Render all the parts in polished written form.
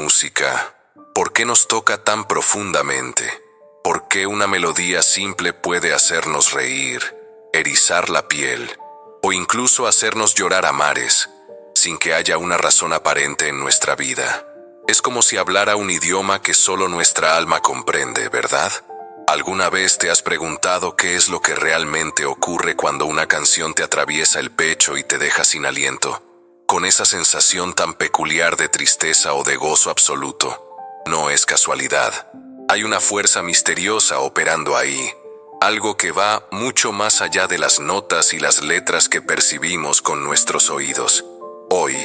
música? ¿Por qué nos toca tan profundamente? ¿Por qué una melodía simple puede hacernos reír, erizar la piel o incluso hacernos llorar a mares, sin que haya una razón aparente en nuestra vida? Es como si hablara un idioma que solo nuestra alma comprende, ¿verdad? ¿Alguna vez te has preguntado qué es lo que realmente ocurre cuando una canción te atraviesa el pecho y te deja sin aliento, con esa sensación tan peculiar de tristeza o de gozo absoluto? No es casualidad. Hay una fuerza misteriosa operando ahí, algo que va mucho más allá de las notas y las letras que percibimos con nuestros oídos. Hoy,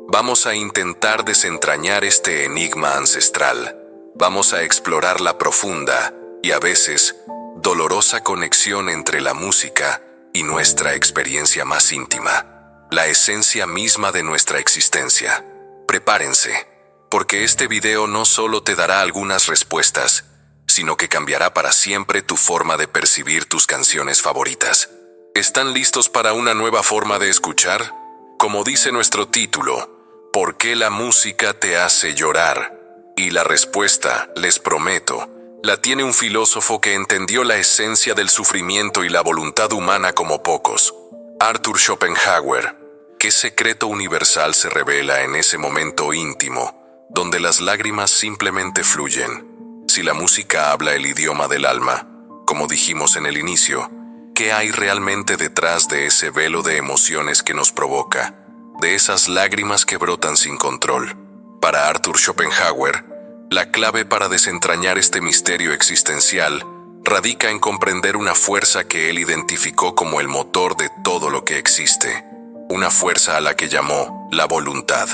vamos a intentar desentrañar este enigma ancestral. Vamos a explorar la profunda y a veces dolorosa conexión entre la música y nuestra experiencia más íntima, la esencia misma de nuestra existencia. Prepárense, porque este video no solo te dará algunas respuestas, sino que cambiará para siempre tu forma de percibir tus canciones favoritas. ¿Están listos para una nueva forma de escuchar? Como dice nuestro título, ¿por qué la música te hace llorar? Y la respuesta, les prometo, la tiene un filósofo que entendió la esencia del sufrimiento y la voluntad humana como pocos, Arthur Schopenhauer. ¿Qué secreto universal se revela en ese momento íntimo, donde las lágrimas simplemente fluyen? Si la música habla el idioma del alma, como dijimos en el inicio, ¿qué hay realmente detrás de ese velo de emociones que nos provoca, de esas lágrimas que brotan sin control? Para Arthur Schopenhauer, la clave para desentrañar este misterio existencial radica en comprender una fuerza que él identificó como el motor de todo lo que existe, una fuerza a la que llamó la voluntad.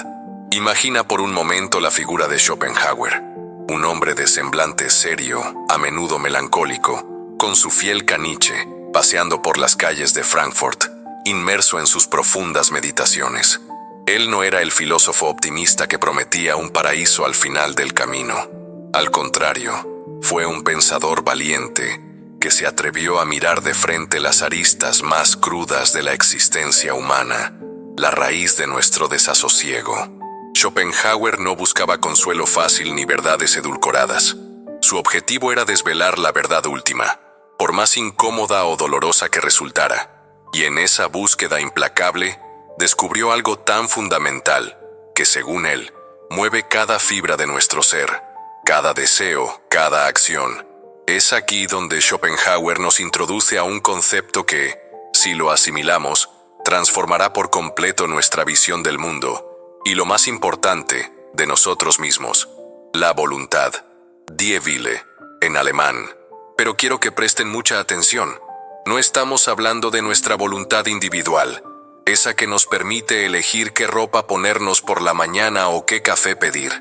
Imagina por un momento la figura de Schopenhauer, un hombre de semblante serio, a menudo melancólico, con su fiel caniche, paseando por las calles de Frankfurt, inmerso en sus profundas meditaciones. Él no era el filósofo optimista que prometía un paraíso al final del camino. Al contrario, fue un pensador valiente que se atrevió a mirar de frente las aristas más crudas de la existencia humana, la raíz de nuestro desasosiego. Schopenhauer no buscaba consuelo fácil ni verdades edulcoradas. Su objetivo era desvelar la verdad última, por más incómoda o dolorosa que resultara, y en esa búsqueda implacable, descubrió algo tan fundamental que, según él, mueve cada fibra de nuestro ser, cada deseo, cada acción. Es aquí donde Schopenhauer nos introduce a un concepto que, si lo asimilamos, transformará por completo nuestra visión del mundo y, lo más importante, de nosotros mismos: la voluntad, Die Wille, en alemán. Pero quiero que presten mucha atención. No estamos hablando de nuestra voluntad individual, esa que nos permite elegir qué ropa ponernos por la mañana o qué café pedir.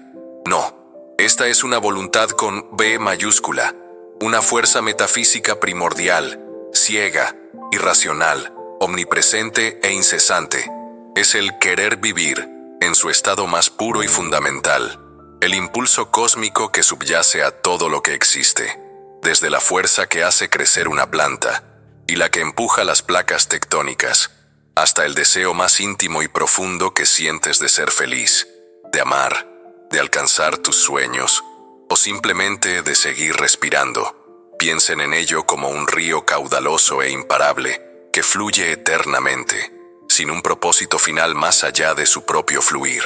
No, esta es una voluntad con B mayúscula, una fuerza metafísica primordial, ciega, irracional, omnipresente e incesante. Es el querer vivir, en su estado más puro y fundamental, el impulso cósmico que subyace a todo lo que existe, desde la fuerza que hace crecer una planta y la que empuja las placas tectónicas, hasta el deseo más íntimo y profundo que sientes de ser feliz, de amar, de alcanzar tus sueños, o simplemente de seguir respirando. Piensen en ello como un río caudaloso e imparable que fluye eternamente, sin un propósito final más allá de su propio fluir.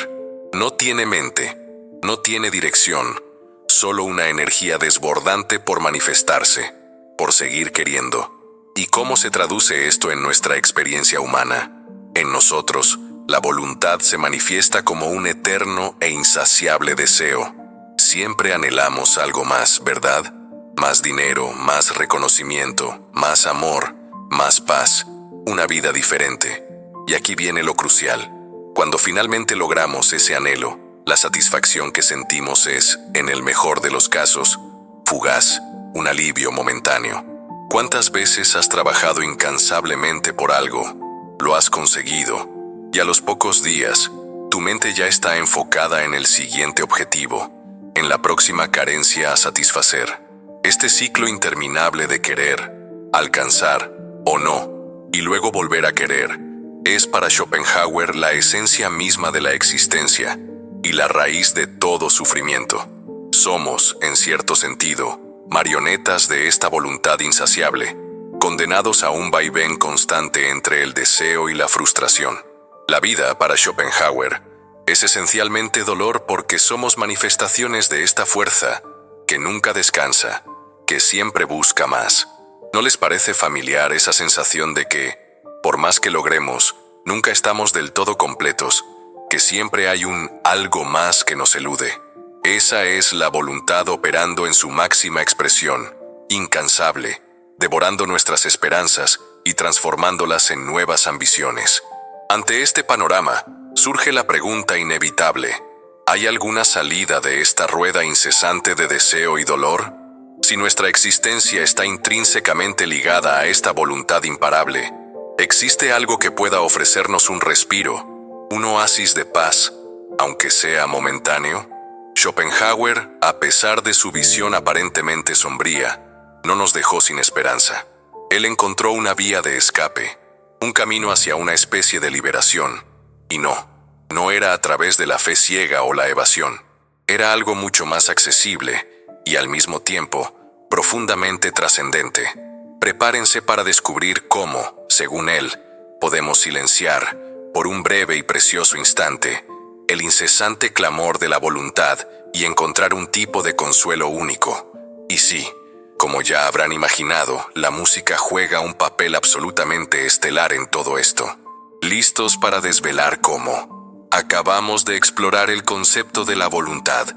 No tiene mente, no tiene dirección, solo una energía desbordante por manifestarse, por seguir queriendo. ¿Y cómo se traduce esto en nuestra experiencia humana? En nosotros, la voluntad se manifiesta como un eterno e insaciable deseo. Siempre anhelamos algo más, ¿verdad? Más dinero, más reconocimiento, más amor, más paz, una vida diferente. Y aquí viene lo crucial. Cuando finalmente logramos ese anhelo, la satisfacción que sentimos es, en el mejor de los casos, fugaz, un alivio momentáneo. ¿Cuántas veces has trabajado incansablemente por algo? Lo has conseguido, y a los pocos días, tu mente ya está enfocada en el siguiente objetivo, en la próxima carencia a satisfacer. Este ciclo interminable de querer, alcanzar o no, y luego volver a querer, es para Schopenhauer la esencia misma de la existencia. y la raíz de todo sufrimiento. Somos, en cierto sentido, marionetas de esta voluntad insaciable, condenados a un vaivén constante entre el deseo y la frustración. La vida, para Schopenhauer, es esencialmente dolor porque somos manifestaciones de esta fuerza que nunca descansa, que siempre busca más. ¿No les parece familiar esa sensación de que, por más que logremos, nunca estamos del todo completos, que siempre hay un algo más que nos elude? Esa es la voluntad operando en su máxima expresión, incansable, devorando nuestras esperanzas y transformándolas en nuevas ambiciones. Ante este panorama, surge la pregunta inevitable: ¿hay alguna salida de esta rueda incesante de deseo y dolor? Si nuestra existencia está intrínsecamente ligada a esta voluntad imparable, ¿existe algo que pueda ofrecernos un respiro, un oasis de paz, aunque sea momentáneo? Schopenhauer, a pesar de su visión aparentemente sombría, no nos dejó sin esperanza. Él encontró una vía de escape, un camino hacia una especie de liberación. Y no era a través de la fe ciega o la evasión. Era algo mucho más accesible y al mismo tiempo profundamente trascendente. Prepárense para descubrir cómo, según él, podemos silenciar, por un breve y precioso instante, el incesante clamor de la voluntad y encontrar un tipo de consuelo único. Y sí, como ya habrán imaginado, la música juega un papel absolutamente estelar en todo esto. ¿Listos para desvelar cómo? Acabamos de explorar el concepto de la voluntad,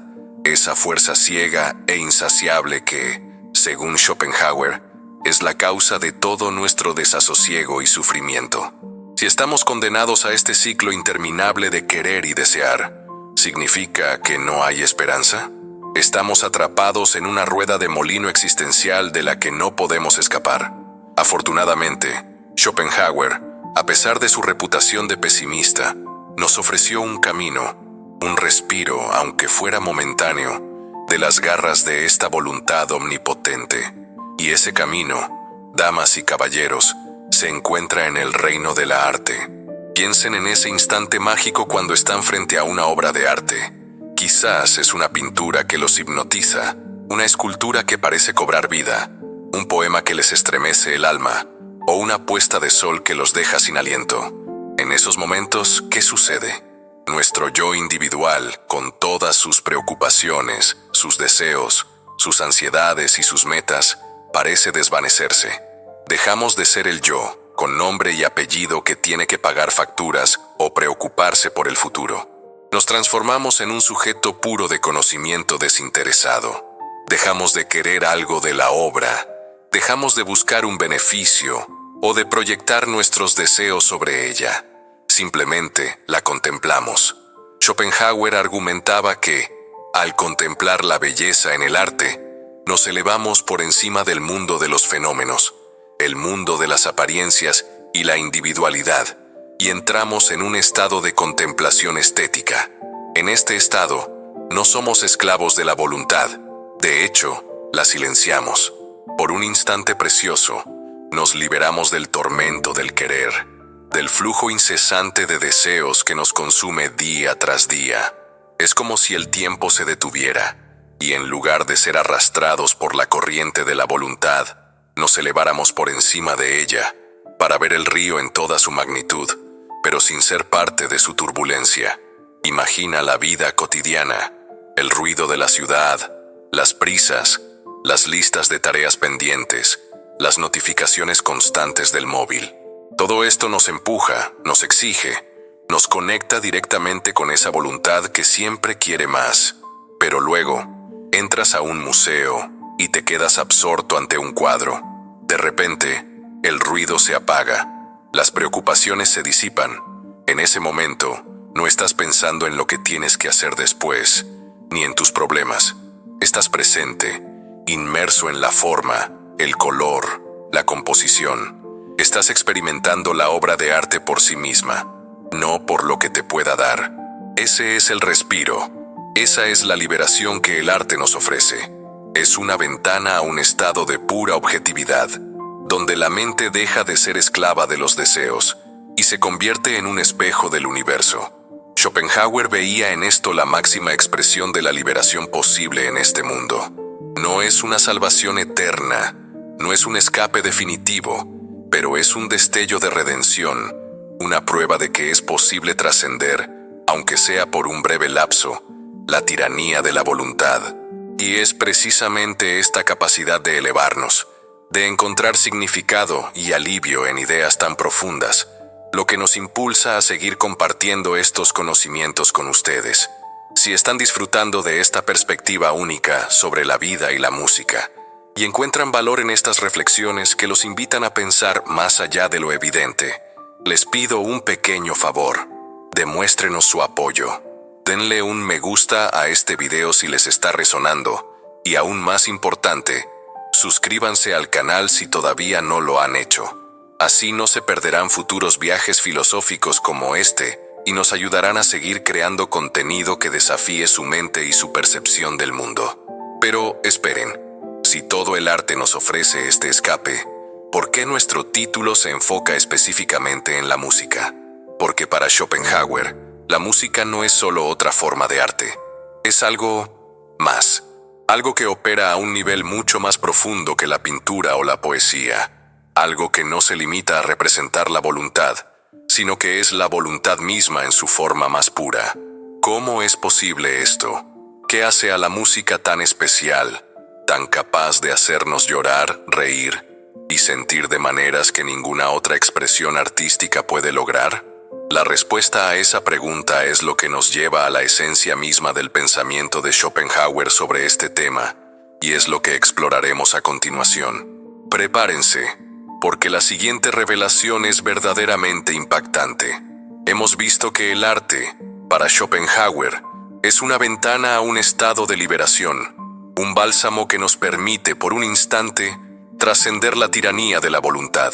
esa fuerza ciega e insaciable que, según Schopenhauer, es la causa de todo nuestro desasosiego y sufrimiento. Si estamos condenados a este ciclo interminable de querer y desear, ¿significa que no hay esperanza? Estamos atrapados en una rueda de molino existencial de la que no podemos escapar. Afortunadamente, Schopenhauer, a pesar de su reputación de pesimista, nos ofreció un camino, un respiro, aunque fuera momentáneo, de las garras de esta voluntad omnipotente. Y ese camino, damas y caballeros, se encuentra en el reino de la arte. Piensen en ese instante mágico cuando están frente a una obra de arte. Quizás es una pintura que los hipnotiza, una escultura que parece cobrar vida, un poema que les estremece el alma, o una puesta de sol que los deja sin aliento. En esos momentos, ¿qué sucede? Nuestro yo individual, con todas sus preocupaciones, sus deseos, sus ansiedades y sus metas, parece desvanecerse. Dejamos de ser el yo, con nombre y apellido que tiene que pagar facturas o preocuparse por el futuro. Nos transformamos en un sujeto puro de conocimiento desinteresado. Dejamos de querer algo de la obra, dejamos de buscar un beneficio o de proyectar nuestros deseos sobre ella. Simplemente la contemplamos. Schopenhauer argumentaba que, al contemplar la belleza en el arte, nos elevamos por encima del mundo de los fenómenos, el mundo de las apariencias y la individualidad, y entramos en un estado de contemplación estética. En este estado, no somos esclavos de la voluntad, de hecho, la silenciamos. Por un instante precioso, nos liberamos del tormento del querer, del flujo incesante de deseos que nos consume día tras día. Es como si el tiempo se detuviera, y en lugar de ser arrastrados por la corriente de la voluntad, nos eleváramos por encima de ella, para ver el río en toda su magnitud, pero sin ser parte de su turbulencia. Imagina la vida cotidiana, el ruido de la ciudad, las prisas, las listas de tareas pendientes, las notificaciones constantes del móvil. Todo esto nos empuja, nos exige, nos conecta directamente con esa voluntad que siempre quiere más. Pero luego, entras a un museo y te quedas absorto ante un cuadro. De repente, el ruido se apaga, las preocupaciones se disipan. En ese momento, no estás pensando en lo que tienes que hacer después, ni en tus problemas. Estás presente, inmerso en la forma, el color, la composición. Estás experimentando la obra de arte por sí misma, no por lo que te pueda dar. Ese es el respiro. Esa es la liberación que el arte nos ofrece. Es una ventana a un estado de pura objetividad, donde la mente deja de ser esclava de los deseos y se convierte en un espejo del universo. Schopenhauer veía en esto la máxima expresión de la liberación posible en este mundo. No es una salvación eterna, no es un escape definitivo, pero es un destello de redención, una prueba de que es posible trascender, aunque sea por un breve lapso, la tiranía de la voluntad. Y es precisamente esta capacidad de elevarnos, de encontrar significado y alivio en ideas tan profundas, lo que nos impulsa a seguir compartiendo estos conocimientos con ustedes. Si están disfrutando de esta perspectiva única sobre la vida y la música, y encuentran valor en estas reflexiones que los invitan a pensar más allá de lo evidente, les pido un pequeño favor: demuéstrenos su apoyo. Denle un me gusta a este video si les está resonando, y aún más importante, suscríbanse al canal si todavía no lo han hecho. Así no se perderán futuros viajes filosóficos como este, y nos ayudarán a seguir creando contenido que desafíe su mente y su percepción del mundo. Pero esperen, si todo el arte nos ofrece este escape, ¿por qué nuestro título se enfoca específicamente en la música? Porque para Schopenhauer, la música no es solo otra forma de arte, es algo más, algo que opera a un nivel mucho más profundo que la pintura o la poesía, algo que no se limita a representar la voluntad, sino que es la voluntad misma en su forma más pura. ¿Cómo es posible esto? ¿Qué hace a la música tan especial, tan capaz de hacernos llorar, reír y sentir de maneras que ninguna otra expresión artística puede lograr? La respuesta a esa pregunta es lo que nos lleva a la esencia misma del pensamiento de Schopenhauer sobre este tema, y es lo que exploraremos a continuación. Prepárense, porque la siguiente revelación es verdaderamente impactante. Hemos visto que el arte, para Schopenhauer, es una ventana a un estado de liberación, un bálsamo que nos permite, por un instante, trascender la tiranía de la voluntad.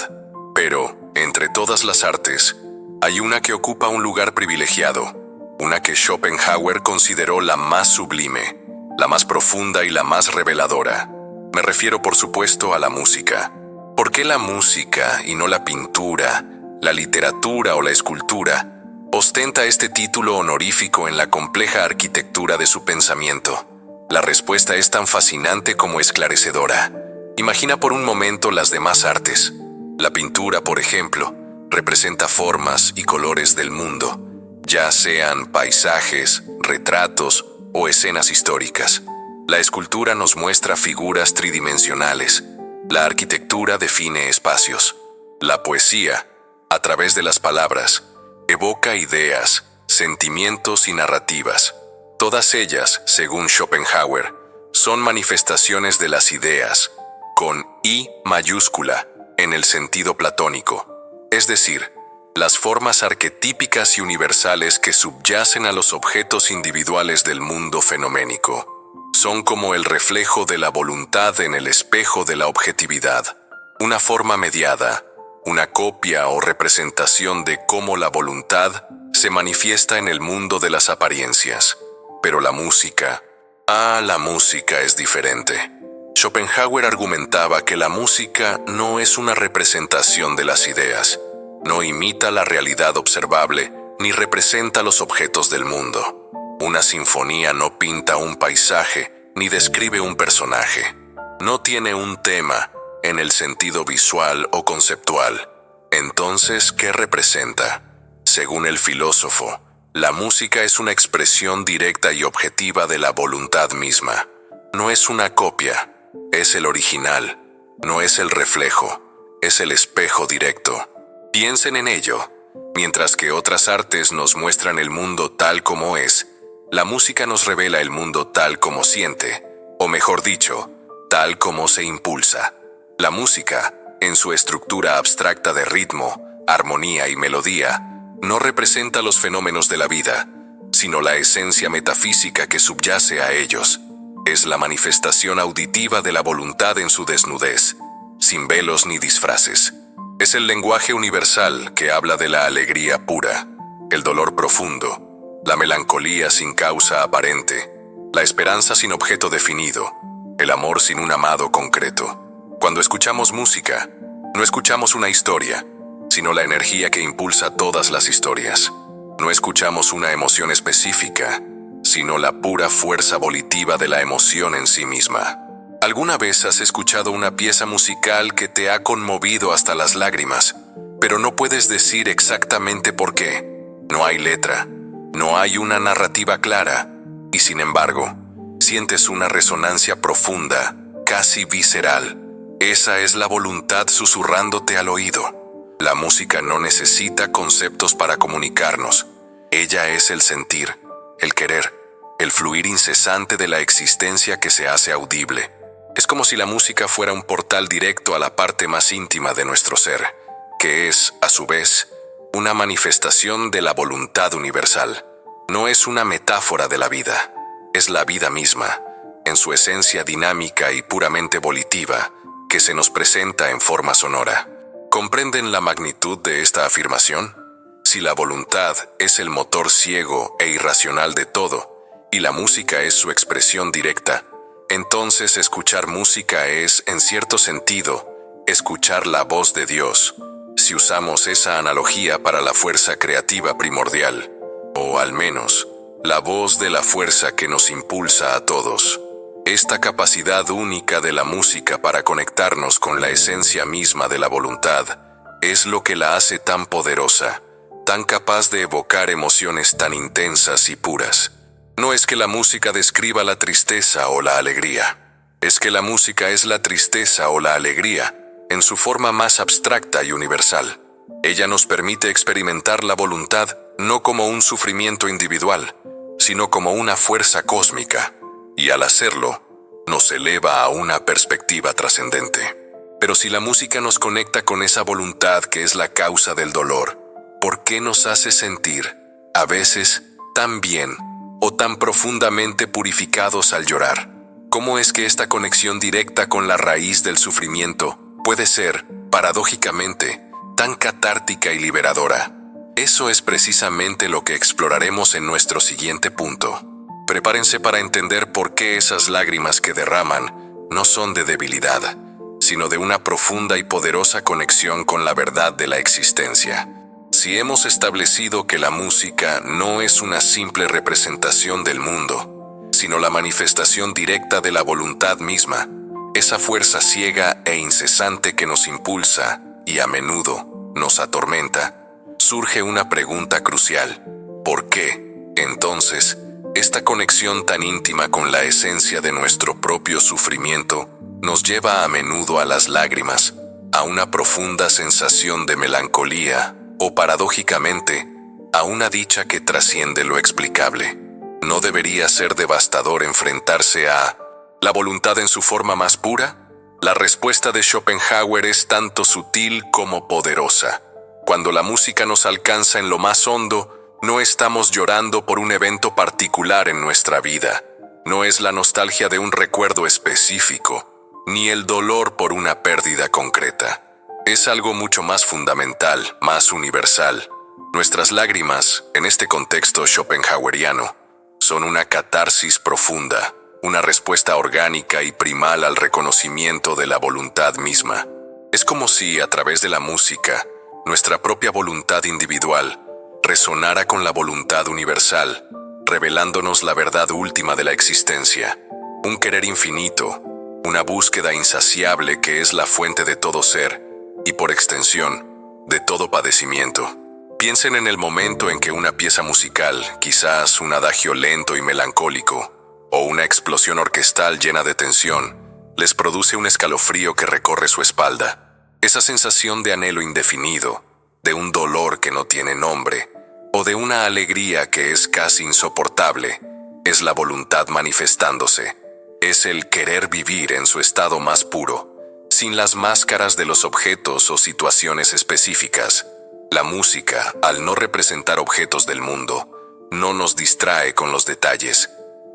Pero, entre todas las artes, hay una que ocupa un lugar privilegiado, una que Schopenhauer consideró la más sublime, la más profunda y la más reveladora. Me refiero, por supuesto, a la música. ¿Por qué la música y no la pintura, la literatura o la escultura ostenta este título honorífico en la compleja arquitectura de su pensamiento? La respuesta es tan fascinante como esclarecedora. Imagina por un momento las demás artes. La pintura, por ejemplo, representa formas y colores del mundo, ya sean paisajes, retratos o escenas históricas. La escultura nos muestra figuras tridimensionales. La arquitectura define espacios. La poesía, a través de las palabras, evoca ideas, sentimientos y narrativas. Todas ellas, según Schopenhauer, son manifestaciones de las ideas, con I mayúscula, en el sentido platónico. Es decir, las formas arquetípicas y universales que subyacen a los objetos individuales del mundo fenoménico. Son como el reflejo de la voluntad en el espejo de la objetividad, una forma mediada, una copia o representación de cómo la voluntad se manifiesta en el mundo de las apariencias. Pero la música, la música es diferente. Schopenhauer argumentaba que la música no es una representación de las ideas, no imita la realidad observable ni representa los objetos del mundo. Una sinfonía no pinta un paisaje ni describe un personaje. No tiene un tema en el sentido visual o conceptual. Entonces, ¿qué representa? Según el filósofo, la música es una expresión directa y objetiva de la voluntad misma. No es una copia. Es el original, no es el reflejo, es el espejo directo. Piensen en ello. Mientras que otras artes nos muestran el mundo tal como es, la música nos revela el mundo tal como siente, o mejor dicho, tal como se impulsa. La música, en su estructura abstracta de ritmo, armonía y melodía, no representa los fenómenos de la vida, sino la esencia metafísica que subyace a ellos. Es la manifestación auditiva de la voluntad en su desnudez, sin velos ni disfraces. Es el lenguaje universal que habla de la alegría pura, el dolor profundo, la melancolía sin causa aparente, la esperanza sin objeto definido, el amor sin un amado concreto. Cuando escuchamos música, no escuchamos una historia, sino la energía que impulsa todas las historias. No escuchamos una emoción específica, sino la pura fuerza volitiva de la emoción en sí misma. ¿Alguna vez has escuchado una pieza musical que te ha conmovido hasta las lágrimas, pero no puedes decir exactamente por qué? No hay letra, no hay una narrativa clara, y sin embargo, sientes una resonancia profunda, casi visceral. Esa es la voluntad susurrándote al oído. La música no necesita conceptos para comunicarnos. Ella es el sentir, el querer, el fluir incesante de la existencia que se hace audible. Es como si la música fuera un portal directo a la parte más íntima de nuestro ser, que es, a su vez, una manifestación de la voluntad universal. No es una metáfora de la vida, es la vida misma, en su esencia dinámica y puramente volitiva, que se nos presenta en forma sonora. ¿Comprenden la magnitud de esta afirmación? Si la voluntad es el motor ciego e irracional de todo, y la música es su expresión directa, entonces escuchar música es, en cierto sentido, escuchar la voz de Dios, si usamos esa analogía para la fuerza creativa primordial, o al menos, la voz de la fuerza que nos impulsa a todos. Esta capacidad única de la música para conectarnos con la esencia misma de la voluntad es lo que la hace tan poderosa, tan capaz de evocar emociones tan intensas y puras. No es que la música describa la tristeza o la alegría, es que la música es la tristeza o la alegría en su forma más abstracta y universal. Ella nos permite experimentar la voluntad no como un sufrimiento individual, sino como una fuerza cósmica, y al hacerlo, nos eleva a una perspectiva trascendente. Pero si la música nos conecta con esa voluntad que es la causa del dolor, ¿por qué nos hace sentir, a veces, tan bien o tan profundamente purificados al llorar? ¿Cómo es que esta conexión directa con la raíz del sufrimiento puede ser, paradójicamente, tan catártica y liberadora? Eso es precisamente lo que exploraremos en nuestro siguiente punto. Prepárense para entender por qué esas lágrimas que derraman no son de debilidad, sino de una profunda y poderosa conexión con la verdad de la existencia. Si hemos establecido que la música no es una simple representación del mundo, sino la manifestación directa de la voluntad misma, esa fuerza ciega e incesante que nos impulsa y a menudo nos atormenta, surge una pregunta crucial. ¿Por qué, entonces, esta conexión tan íntima con la esencia de nuestro propio sufrimiento nos lleva a menudo a las lágrimas, a una profunda sensación de melancolía o, paradójicamente, a una dicha que trasciende lo explicable? ¿No debería ser devastador enfrentarse a la voluntad en su forma más pura? La respuesta de Schopenhauer es tanto sutil como poderosa. Cuando la música nos alcanza en lo más hondo, no estamos llorando por un evento particular en nuestra vida. No es la nostalgia de un recuerdo específico, ni el dolor por una pérdida concreta. Es algo mucho más fundamental, más universal. Nuestras lágrimas, en este contexto schopenhaueriano, son una catarsis profunda, una respuesta orgánica y primal al reconocimiento de la voluntad misma. Es como si, a través de la música, nuestra propia voluntad individual resonara con la voluntad universal, revelándonos la verdad última de la existencia, un querer infinito, una búsqueda insaciable que es la fuente de todo ser y, por extensión, de todo padecimiento. Piensen en el momento en que una pieza musical, quizás un adagio lento y melancólico, o una explosión orquestal llena de tensión, les produce un escalofrío que recorre su espalda. Esa sensación de anhelo indefinido, de un dolor que no tiene nombre, o de una alegría que es casi insoportable, es la voluntad manifestándose. Es el querer vivir en su estado más puro, sin las máscaras de los objetos o situaciones específicas. La música, al no representar objetos del mundo, no nos distrae con los detalles.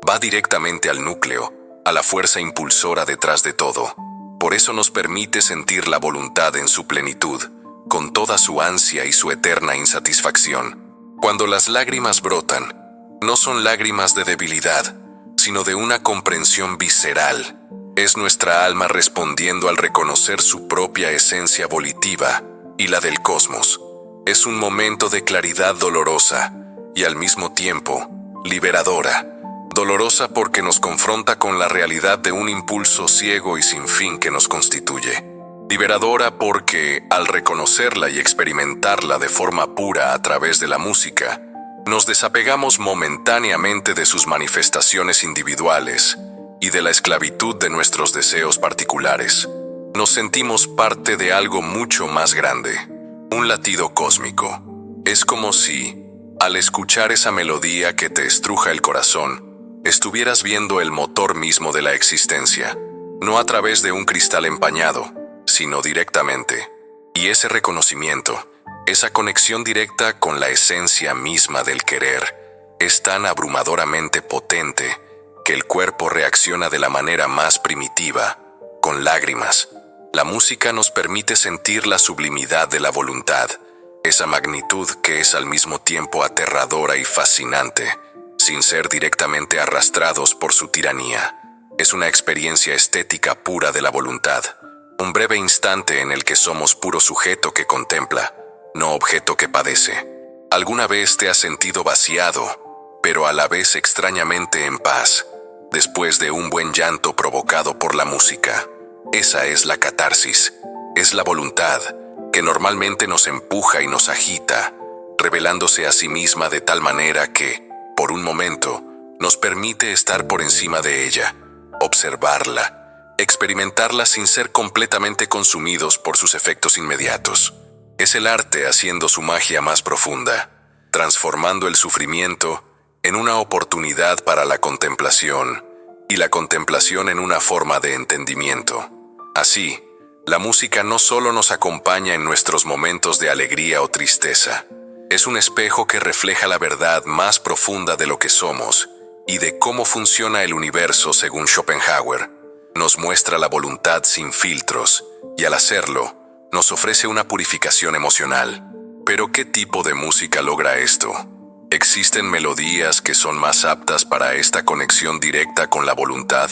Va directamente al núcleo, a la fuerza impulsora detrás de todo. Por eso nos permite sentir la voluntad en su plenitud, con toda su ansia y su eterna insatisfacción. Cuando las lágrimas brotan, no son lágrimas de debilidad, sino de una comprensión visceral. Es nuestra alma respondiendo al reconocer su propia esencia volitiva y la del cosmos. Es un momento de claridad dolorosa, y al mismo tiempo liberadora. Dolorosa porque nos confronta con la realidad de un impulso ciego y sin fin que nos constituye. Liberadora porque, al reconocerla y experimentarla de forma pura a través de la música, nos desapegamos momentáneamente de sus manifestaciones individuales y de la esclavitud de nuestros deseos particulares. Nos sentimos parte de algo mucho más grande, un latido cósmico. Es como si, al escuchar esa melodía que te estruja el corazón, estuvieras viendo el motor mismo de la existencia, no a través de un cristal empañado, sino directamente. Y ese reconocimiento, esa conexión directa con la esencia misma del querer, es tan abrumadoramente potente que el cuerpo reacciona de la manera más primitiva, con lágrimas. La música nos permite sentir la sublimidad de la voluntad, esa magnitud que es al mismo tiempo aterradora y fascinante, sin ser directamente arrastrados por su tiranía. Es una experiencia estética pura de la voluntad, un breve instante en el que somos puro sujeto que contempla, no objeto que padece. ¿Alguna vez te has sentido vaciado, pero a la vez extrañamente en paz, después de un buen llanto provocado por la música? Esa es la catarsis, es la voluntad, que normalmente nos empuja y nos agita, revelándose a sí misma de tal manera que, por un momento, nos permite estar por encima de ella, observarla, experimentarla sin ser completamente consumidos por sus efectos inmediatos. Es el arte haciendo su magia más profunda, transformando el sufrimiento en una oportunidad para la contemplación, y la contemplación en una forma de entendimiento. Así, la música no solo nos acompaña en nuestros momentos de alegría o tristeza, es un espejo que refleja la verdad más profunda de lo que somos y de cómo funciona el universo según Schopenhauer. Nos muestra la voluntad sin filtros y al hacerlo, nos ofrece una purificación emocional. ¿Pero qué tipo de música logra esto? ¿Existen melodías que son más aptas para esta conexión directa con la voluntad?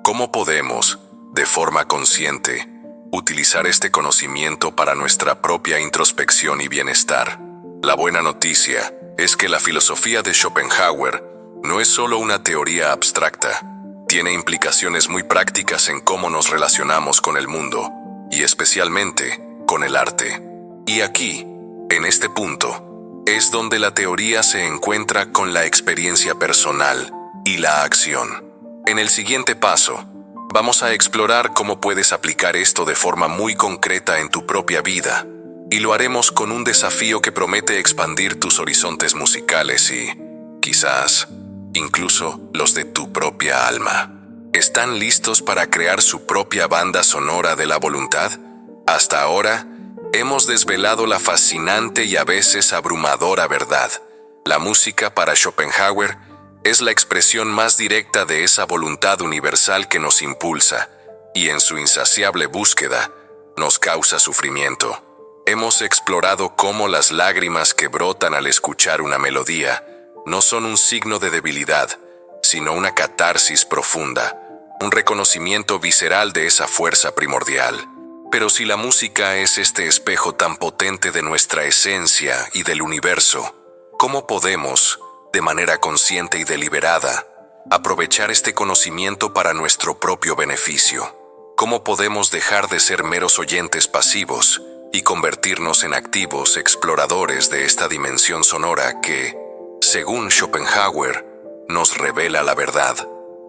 ¿Cómo podemos, de forma consciente, utilizar este conocimiento para nuestra propia introspección y bienestar? La buena noticia es que la filosofía de Schopenhauer no es solo una teoría abstracta, tiene implicaciones muy prácticas en cómo nos relacionamos con el mundo, y especialmente con el arte. Y aquí, en este punto, es donde la teoría se encuentra con la experiencia personal y la acción. En el siguiente paso, vamos a explorar cómo puedes aplicar esto de forma muy concreta en tu propia vida, y lo haremos con un desafío que promete expandir tus horizontes musicales y, quizás, incluso los de tu propia alma. ¿Están listos para crear su propia banda sonora de la voluntad? Hasta ahora, hemos desvelado la fascinante y a veces abrumadora verdad. La música para Schopenhauer es la expresión más directa de esa voluntad universal que nos impulsa, y en su insaciable búsqueda, nos causa sufrimiento. Hemos explorado cómo las lágrimas que brotan al escuchar una melodía no son un signo de debilidad, sino una catarsis profunda, un reconocimiento visceral de esa fuerza primordial. Pero si la música es este espejo tan potente de nuestra esencia y del universo, ¿cómo podemos, de manera consciente y deliberada, aprovechar este conocimiento para nuestro propio beneficio? ¿Cómo podemos dejar de ser meros oyentes pasivos y convertirnos en activos exploradores de esta dimensión sonora que, según Schopenhauer, nos revela la verdad?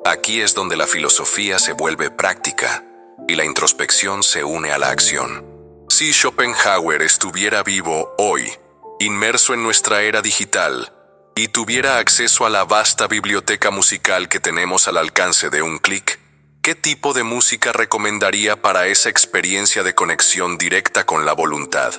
Aquí es donde la filosofía se vuelve práctica y la introspección se une a la acción. Si Schopenhauer estuviera vivo hoy, inmerso en nuestra era digital, y tuviera acceso a la vasta biblioteca musical que tenemos al alcance de un clic, ¿qué tipo de música recomendaría para esa experiencia de conexión directa con la voluntad?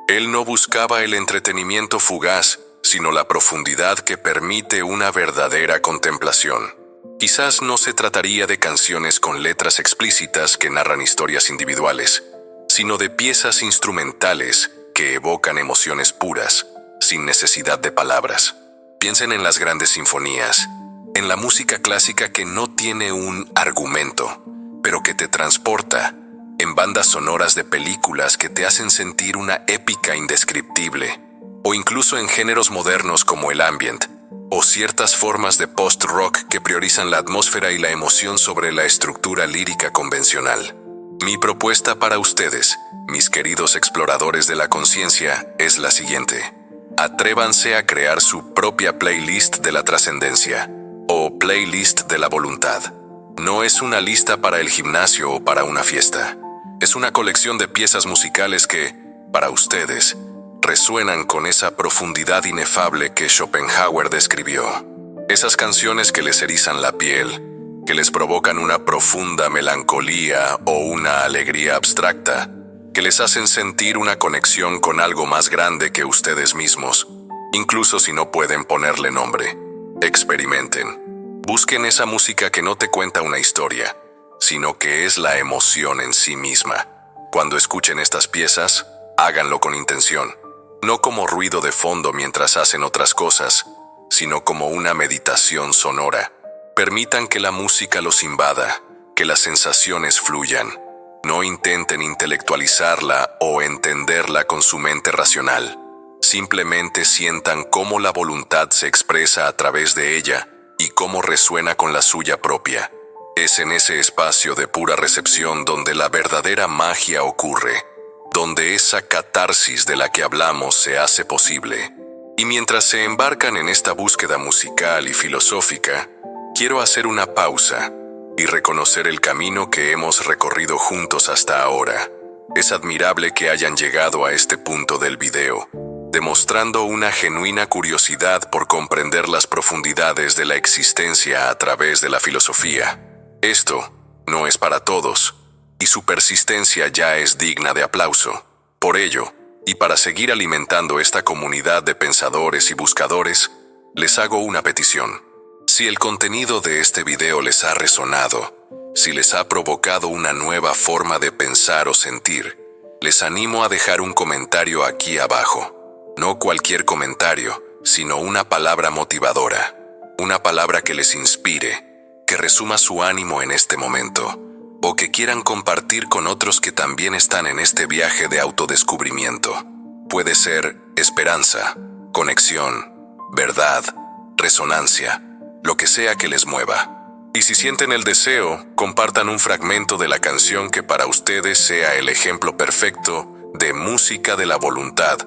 Él no buscaba el entretenimiento fugaz, sino la profundidad que permite una verdadera contemplación. Quizás no se trataría de canciones con letras explícitas que narran historias individuales, sino de piezas instrumentales que evocan emociones puras, sin necesidad de palabras. Piensen en las grandes sinfonías, en la música clásica que no tiene un argumento, pero que te transporta, en bandas sonoras de películas que te hacen sentir una épica indescriptible, o incluso en géneros modernos como el ambient, o ciertas formas de post-rock que priorizan la atmósfera y la emoción sobre la estructura lírica convencional. Mi propuesta para ustedes, mis queridos exploradores de la conciencia, es la siguiente. Atrévanse a crear su propia playlist de la trascendencia, o playlist de la voluntad. No es una lista para el gimnasio o para una fiesta. Es una colección de piezas musicales que, para ustedes, resuenan con esa profundidad inefable que Schopenhauer describió. Esas canciones que les erizan la piel, que les provocan una profunda melancolía o una alegría abstracta, que les hacen sentir una conexión con algo más grande que ustedes mismos, incluso si no pueden ponerle nombre. Experimenten. Busquen esa música que no te cuenta una historia, sino que es la emoción en sí misma. Cuando escuchen estas piezas, háganlo con intención, no como ruido de fondo mientras hacen otras cosas, sino como una meditación sonora. Permitan que la música los invada, que las sensaciones fluyan. No intenten intelectualizarla o entenderla con su mente racional. Simplemente sientan cómo la voluntad se expresa a través de ella y cómo resuena con la suya propia. Es en ese espacio de pura recepción donde la verdadera magia ocurre, donde esa catarsis de la que hablamos se hace posible. Y mientras se embarcan en esta búsqueda musical y filosófica, quiero hacer una pausa y reconocer el camino que hemos recorrido juntos hasta ahora. Es admirable que hayan llegado a este punto del video, demostrando una genuina curiosidad por comprender las profundidades de la existencia a través de la filosofía. Esto no es para todos, y su persistencia ya es digna de aplauso. Por ello, y para seguir alimentando esta comunidad de pensadores y buscadores, les hago una petición. Si el contenido de este video les ha resonado, si les ha provocado una nueva forma de pensar o sentir, les animo a dejar un comentario aquí abajo. No cualquier comentario, sino una palabra motivadora, una palabra que les inspire, que resuma su ánimo en este momento, o que quieran compartir con otros que también están en este viaje de autodescubrimiento. Puede ser esperanza, conexión, verdad, resonancia, lo que sea que les mueva. Y si sienten el deseo, compartan un fragmento de la canción que para ustedes sea el ejemplo perfecto de música de la voluntad,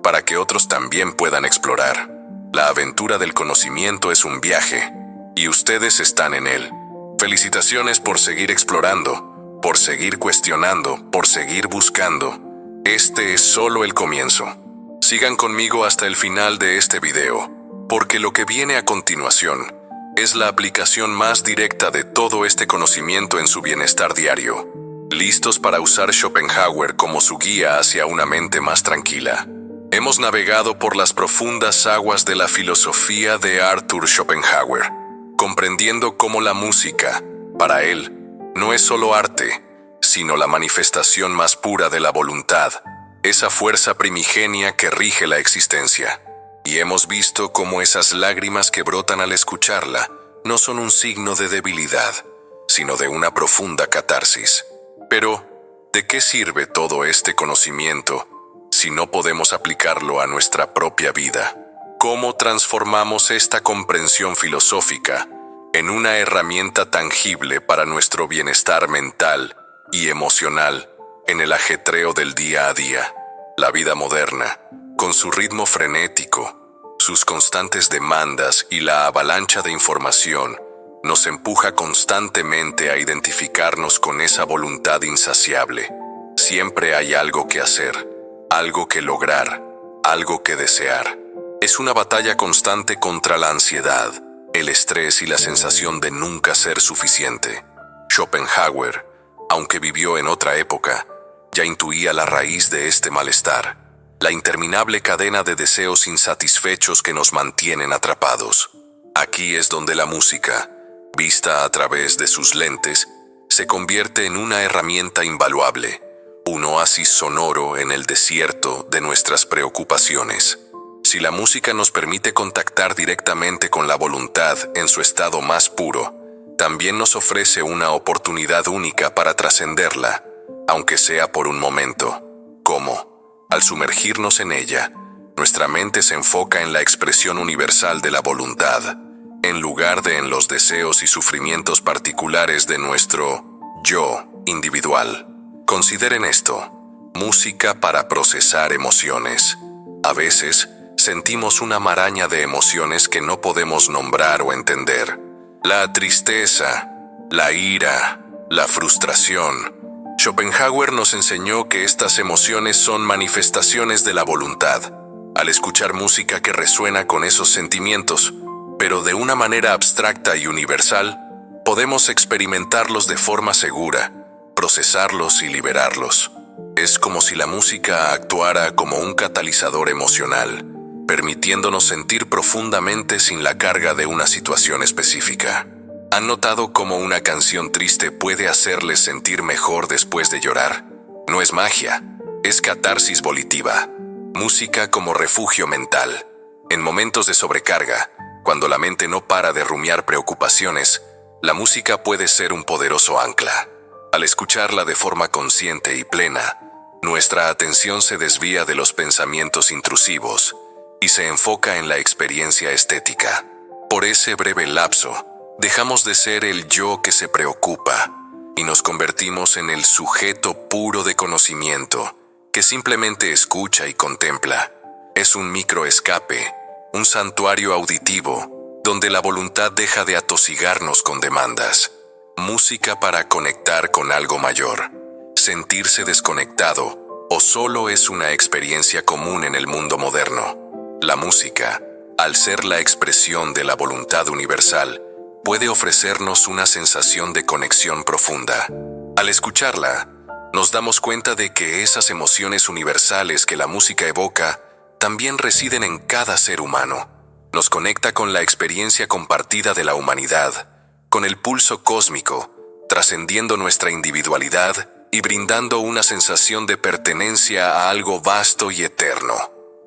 para que otros también puedan explorar. La aventura del conocimiento es un viaje, y ustedes están en él. Felicitaciones por seguir explorando, por seguir cuestionando, por seguir buscando. Este es solo el comienzo. Sigan conmigo hasta el final de este video, porque lo que viene a continuación es la aplicación más directa de todo este conocimiento en su bienestar diario. ¿Listos para usar Schopenhauer como su guía hacia una mente más tranquila? Hemos navegado por las profundas aguas de la filosofía de Arthur Schopenhauer, comprendiendo cómo la música, para él, no es solo arte, sino la manifestación más pura de la voluntad, esa fuerza primigenia que rige la existencia. Y hemos visto cómo esas lágrimas que brotan al escucharla no son un signo de debilidad, sino de una profunda catarsis. Pero, ¿de qué sirve todo este conocimiento si no podemos aplicarlo a nuestra propia vida? ¿Cómo transformamos esta comprensión filosófica en una herramienta tangible para nuestro bienestar mental y emocional en el ajetreo del día a día? La vida moderna, con su ritmo frenético, sus constantes demandas y la avalancha de información, nos empuja constantemente a identificarnos con esa voluntad insaciable. Siempre hay algo que hacer, algo que lograr, algo que desear. Es una batalla constante contra la ansiedad, el estrés y la sensación de nunca ser suficiente. Schopenhauer, aunque vivió en otra época, ya intuía la raíz de este malestar, la interminable cadena de deseos insatisfechos que nos mantienen atrapados. Aquí es donde la música, vista a través de sus lentes, se convierte en una herramienta invaluable, un oasis sonoro en el desierto de nuestras preocupaciones. Si la música nos permite contactar directamente con la voluntad en su estado más puro, también nos ofrece una oportunidad única para trascenderla, aunque sea por un momento. ¿Cómo? Al sumergirnos en ella, Nuestra mente se enfoca en la expresión universal de la voluntad, en lugar de en los deseos y sufrimientos particulares de nuestro yo individual. Consideren esto: música para procesar emociones. A veces, sentimos una maraña de emociones que no podemos nombrar o entender. La tristeza, la ira, la frustración. Schopenhauer nos enseñó que estas emociones son manifestaciones de la voluntad. Al escuchar música que resuena con esos sentimientos, pero de una manera abstracta y universal, podemos experimentarlos de forma segura, procesarlos y liberarlos. Es como si la música actuara como un catalizador emocional, permitiéndonos sentir profundamente sin la carga de una situación específica. ¿Han notado cómo una canción triste puede hacerles sentir mejor después de llorar? No es magia, es catarsis volitiva. Música como refugio mental. En momentos de sobrecarga, cuando la mente no para de rumiar preocupaciones, la música puede ser un poderoso ancla. Al escucharla de forma consciente y plena, nuestra atención se desvía de los pensamientos intrusivos y se enfoca en la experiencia estética. Por ese breve lapso, dejamos de ser el yo que se preocupa y nos convertimos en el sujeto puro de conocimiento que simplemente escucha y contempla. Es un microescape, un santuario auditivo, donde la voluntad deja de atosigarnos con demandas. Música para conectar con algo mayor. Sentirse desconectado o solo es una experiencia común en el mundo moderno. La música, al ser la expresión de la voluntad universal, puede ofrecernos una sensación de conexión profunda. Al escucharla, nos damos cuenta de que esas emociones universales que la música evoca también residen en cada ser humano. Nos conecta con la experiencia compartida de la humanidad, con el pulso cósmico, trascendiendo nuestra individualidad y brindando una sensación de pertenencia a algo vasto y eterno.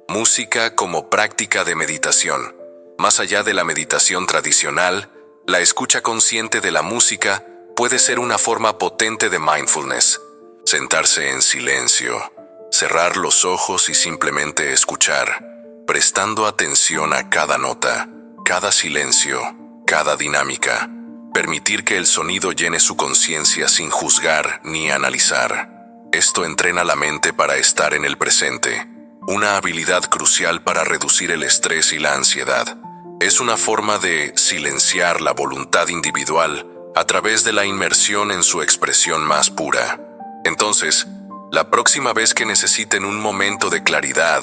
Música como práctica de meditación. Más allá de la meditación tradicional, la escucha consciente de la música puede ser una forma potente de mindfulness. Sentarse en silencio, cerrar los ojos y simplemente escuchar, prestando atención a cada nota, cada silencio, cada dinámica. Permitir que el sonido llene su conciencia sin juzgar ni analizar. Esto entrena la mente para estar en el presente, una habilidad crucial para reducir el estrés y la ansiedad. Es una forma de silenciar la voluntad individual a través de la inmersión en su expresión más pura. Entonces, la próxima vez que necesiten un momento de claridad,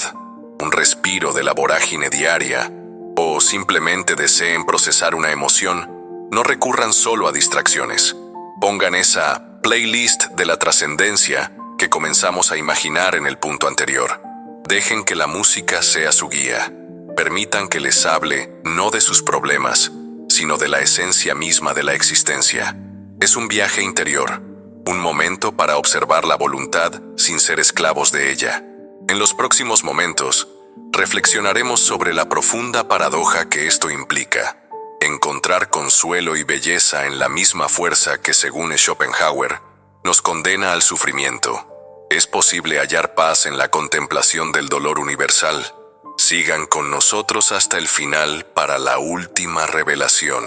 un respiro de la vorágine diaria, o simplemente deseen procesar una emoción, no recurran solo a distracciones. Pongan esa playlist de la trascendencia que comenzamos a imaginar en el punto anterior. Dejen que la música sea su guía. Permitan que les hable no de sus problemas, sino de la esencia misma de la existencia. Es un viaje interior, un momento para observar la voluntad sin ser esclavos de ella. En los próximos momentos, reflexionaremos sobre la profunda paradoja que esto implica. Encontrar consuelo y belleza en la misma fuerza que, según Schopenhauer, nos condena al sufrimiento. Es posible hallar paz en la contemplación del dolor universal. Sigan con nosotros hasta el final para la última revelación.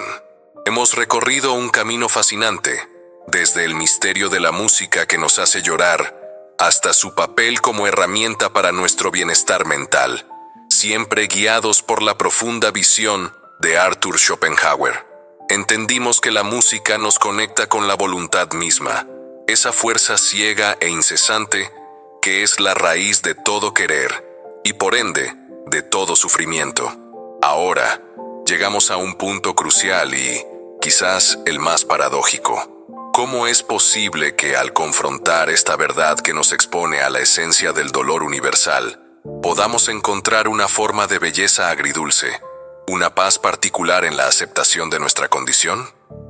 Hemos recorrido un camino fascinante, desde el misterio de la música que nos hace llorar, hasta su papel como herramienta para nuestro bienestar mental, siempre guiados por la profunda visión de Arthur Schopenhauer. Entendimos que la música nos conecta con la voluntad misma, esa fuerza ciega e incesante que es la raíz de todo querer y por ende de todo sufrimiento. Ahora, llegamos a un punto crucial y, quizás, el más paradójico. ¿Cómo es posible que al confrontar esta verdad que nos expone a la esencia del dolor universal, podamos encontrar una forma de belleza agridulce, una paz particular en la aceptación de nuestra condición?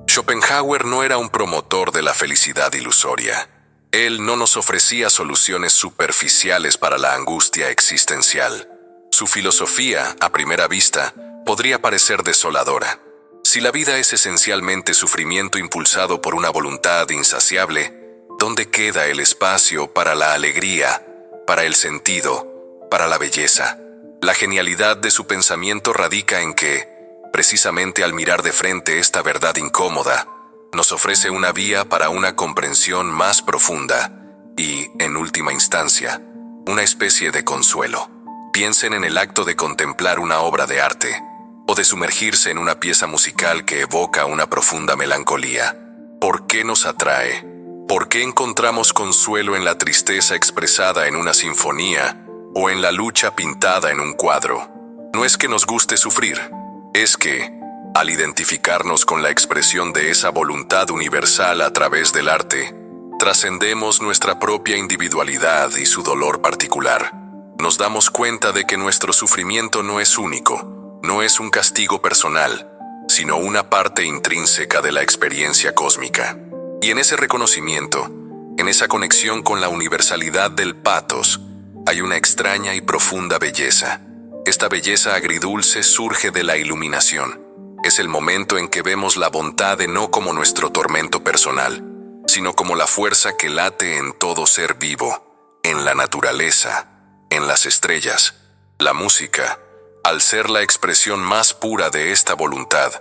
Schopenhauer no era un promotor de la felicidad ilusoria. Él no nos ofrecía soluciones superficiales para la angustia existencial. Su filosofía, a primera vista, podría parecer desoladora. Si la vida es esencialmente sufrimiento impulsado por una voluntad insaciable, ¿dónde queda el espacio para la alegría, para el sentido, para la belleza? La genialidad de su pensamiento radica en que, precisamente al mirar de frente esta verdad incómoda, nos ofrece una vía para una comprensión más profunda y, en última instancia, una especie de consuelo. Piensen en el acto de contemplar una obra de arte o de sumergirse en una pieza musical que evoca una profunda melancolía. ¿Por qué nos atrae? ¿Por qué encontramos consuelo en la tristeza expresada en una sinfonía o en la lucha pintada en un cuadro? No es que nos guste sufrir, es que, al identificarnos con la expresión de esa voluntad universal a través del arte, trascendemos nuestra propia individualidad y su dolor particular. Nos damos cuenta de que nuestro sufrimiento no es único, no es un castigo personal, sino una parte intrínseca de la experiencia cósmica. Y en ese reconocimiento, en esa conexión con la universalidad del pathos, hay una extraña y profunda belleza. Esta belleza agridulce surge de la iluminación. Es el momento en que vemos la bondad no como nuestro tormento personal, sino como la fuerza que late en todo ser vivo, en la naturaleza, en las estrellas. La música, al ser la expresión más pura de esta voluntad,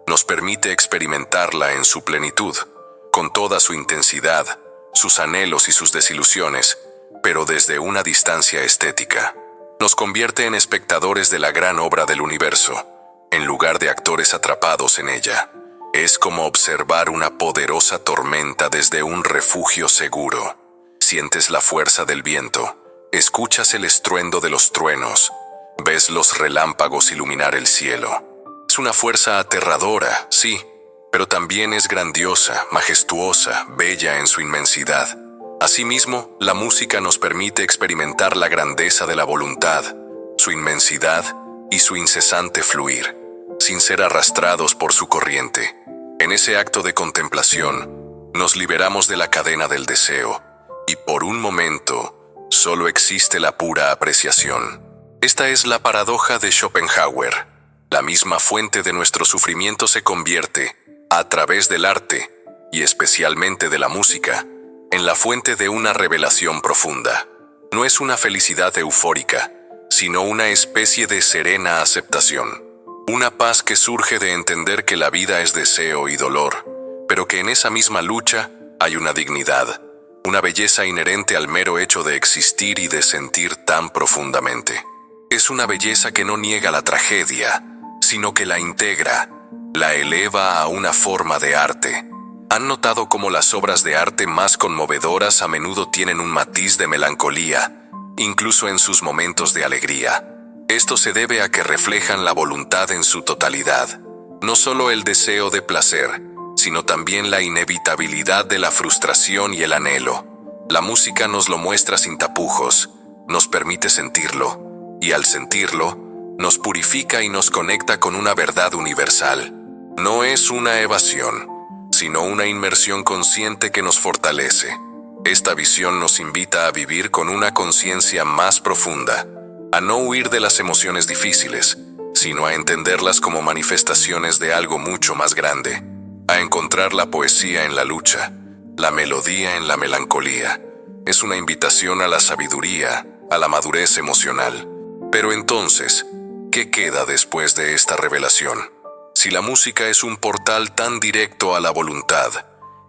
nos permite experimentarla en su plenitud, con toda su intensidad, sus anhelos y sus desilusiones, pero desde una distancia estética. Nos convierte en espectadores de la gran obra del universo, en lugar de actores atrapados en ella. Es como observar una poderosa tormenta desde un refugio seguro. Sientes la fuerza del viento, escuchas el estruendo de los truenos, ves los relámpagos iluminar el cielo. Es una fuerza aterradora, sí, pero también es grandiosa, majestuosa, bella en su inmensidad. Asimismo, la música nos permite experimentar la grandeza de la voluntad, su inmensidad y su incesante fluir, sin ser arrastrados por su corriente. En ese acto de contemplación, nos liberamos de la cadena del deseo, y por un momento, solo existe la pura apreciación. Esta es la paradoja de Schopenhauer. La misma fuente de nuestro sufrimiento se convierte, a través del arte, y especialmente de la música, en la fuente de una revelación profunda. No es una felicidad eufórica, sino una especie de serena aceptación. Una paz que surge de entender que la vida es deseo y dolor, pero que en esa misma lucha hay una dignidad, una belleza inherente al mero hecho de existir y de sentir tan profundamente. Es una belleza que no niega la tragedia, sino que la integra, la eleva a una forma de arte. ¿Han notado cómo las obras de arte más conmovedoras a menudo tienen un matiz de melancolía, incluso en sus momentos de alegría? Esto se debe a que reflejan la voluntad en su totalidad, no solo el deseo de placer, sino también la inevitabilidad de la frustración y el anhelo. La música nos lo muestra sin tapujos, nos permite sentirlo, y al sentirlo, nos purifica y nos conecta con una verdad universal. No es una evasión, sino una inmersión consciente que nos fortalece. Esta visión nos invita a vivir con una conciencia más profunda, a no huir de las emociones difíciles, sino a entenderlas como manifestaciones de algo mucho más grande, a encontrar la poesía en la lucha, la melodía en la melancolía. Es una invitación a la sabiduría, a la madurez emocional. Pero entonces, ¿qué queda después de esta revelación? Si la música es un portal tan directo a la voluntad,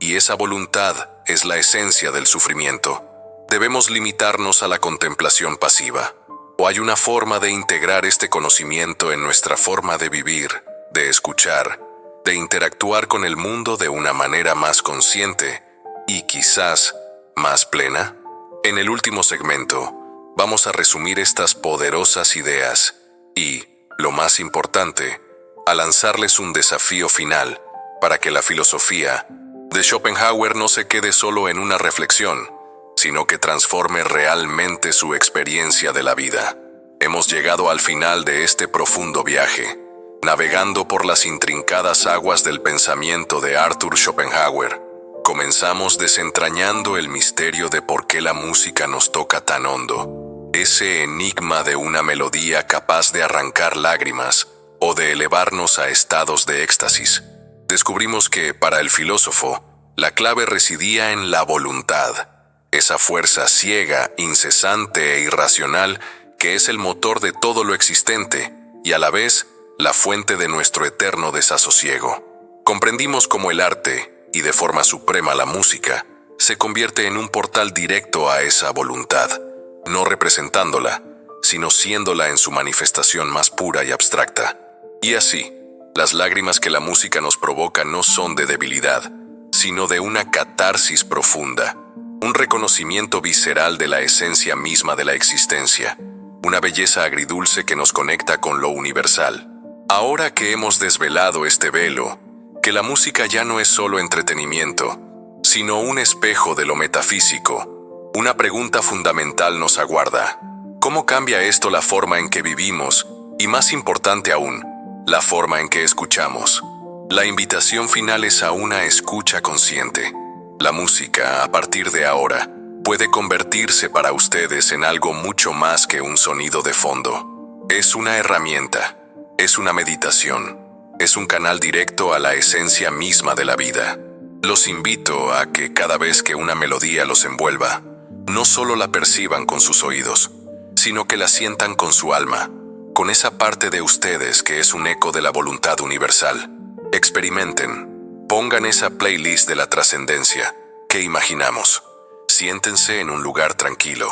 y esa voluntad es la esencia del sufrimiento, ¿debemos limitarnos a la contemplación pasiva? ¿O hay una forma de integrar este conocimiento en nuestra forma de vivir, de escuchar, de interactuar con el mundo de una manera más consciente y quizás más plena? En el último segmento, vamos a resumir estas poderosas ideas y, lo más importante, a lanzarles un desafío final para que la filosofía de Schopenhauer no se quede solo en una reflexión, sino que transforme realmente su experiencia de la vida. Hemos llegado al final de este profundo viaje, navegando por las intrincadas aguas del pensamiento de Arthur Schopenhauer. Comenzamos desentrañando el misterio de por qué la música nos toca tan hondo, ese enigma de una melodía capaz de arrancar lágrimas o de elevarnos a estados de éxtasis. Descubrimos que, para el filósofo, la clave residía en la voluntad, esa fuerza ciega, incesante e irracional que es el motor de todo lo existente y a la vez la fuente de nuestro eterno desasosiego. Comprendimos cómo el arte, y de forma suprema la música, se convierte en un portal directo a esa voluntad, no representándola, sino siéndola en su manifestación más pura y abstracta. Y así, las lágrimas que la música nos provoca no son de debilidad, sino de una catarsis profunda, un reconocimiento visceral de la esencia misma de la existencia, una belleza agridulce que nos conecta con lo universal. Ahora que hemos desvelado este velo, que la música ya no es solo entretenimiento, sino un espejo de lo metafísico, una pregunta fundamental nos aguarda. ¿Cómo cambia esto la forma en que vivimos y, más importante aún, la forma en que escuchamos? La invitación final es a una escucha consciente. La música, a partir de ahora, puede convertirse para ustedes en algo mucho más que un sonido de fondo. Es una herramienta, es una meditación, es un canal directo a la esencia misma de la vida. Los invito a que cada vez que una melodía los envuelva, no solo la perciban con sus oídos, sino que la sientan con su alma, con esa parte de ustedes que es un eco de la voluntad universal. Experimenten, pongan esa playlist de la trascendencia que imaginamos. Siéntense en un lugar tranquilo,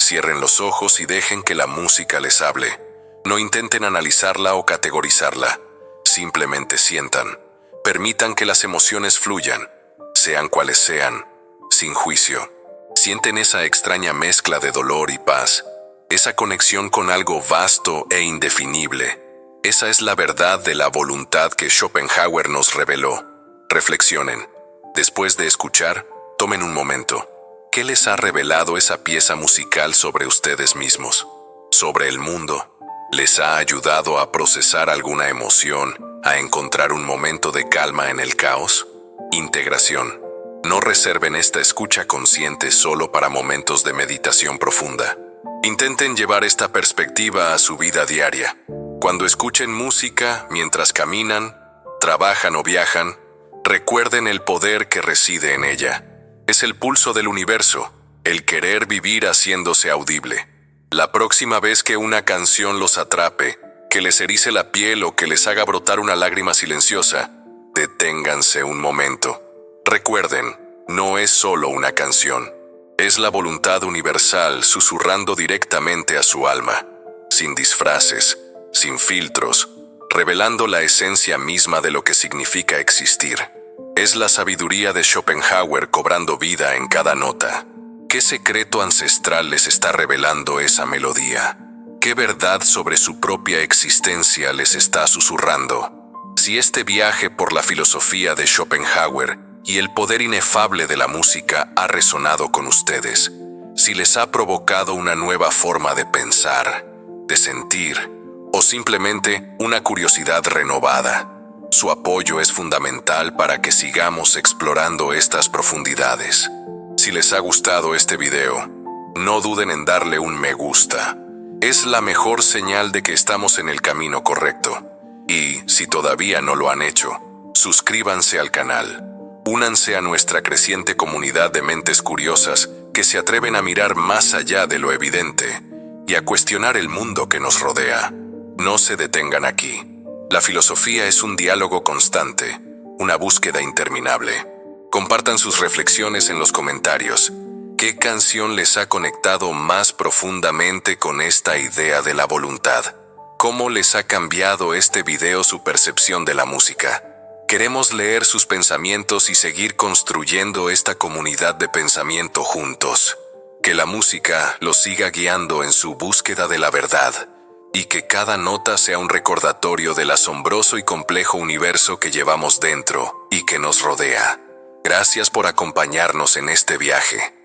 cierren los ojos y dejen que la música les hable. No intenten analizarla o categorizarla, simplemente sientan. Permitan que las emociones fluyan, sean cuales sean, sin juicio. Sienten esa extraña mezcla de dolor y paz, esa conexión con algo vasto e indefinible. Esa es la verdad de la voluntad que Schopenhauer nos reveló. Reflexionen. Después de escuchar, tomen un momento. ¿Qué les ha revelado esa pieza musical sobre ustedes mismos? ¿Sobre el mundo? ¿Les ha ayudado a procesar alguna emoción, a encontrar un momento de calma en el caos? Integración. No reserven esta escucha consciente solo para momentos de meditación profunda. Intenten llevar esta perspectiva a su vida diaria. Cuando escuchen música mientras caminan, trabajan o viajan, recuerden el poder que reside en ella. Es el pulso del universo, el querer vivir haciéndose audible. La próxima vez que una canción los atrape, que les erice la piel o que les haga brotar una lágrima silenciosa, deténganse un momento. Recuerden, no es solo una canción. Es la voluntad universal susurrando directamente a su alma, sin disfraces, sin filtros, revelando la esencia misma de lo que significa existir. Es la sabiduría de Schopenhauer cobrando vida en cada nota. ¿Qué secreto ancestral les está revelando esa melodía? ¿Qué verdad sobre su propia existencia les está susurrando? Si este viaje por la filosofía de Schopenhauer y el poder inefable de la música ha resonado con ustedes, si les ha provocado una nueva forma de pensar, de sentir, o simplemente una curiosidad renovada, su apoyo es fundamental para que sigamos explorando estas profundidades. Si les ha gustado este video, no duden en darle un me gusta. Es la mejor señal de que estamos en el camino correcto. Y, si todavía no lo han hecho, suscríbanse al canal. Únanse a nuestra creciente comunidad de mentes curiosas que se atreven a mirar más allá de lo evidente y a cuestionar el mundo que nos rodea. No se detengan aquí. La filosofía es un diálogo constante, una búsqueda interminable. Compartan sus reflexiones en los comentarios. ¿Qué canción les ha conectado más profundamente con esta idea de la voluntad? ¿Cómo les ha cambiado este video su percepción de la música? Queremos leer sus pensamientos y seguir construyendo esta comunidad de pensamiento juntos. Que la música los siga guiando en su búsqueda de la verdad, y que cada nota sea un recordatorio del asombroso y complejo universo que llevamos dentro y que nos rodea. Gracias por acompañarnos en este viaje.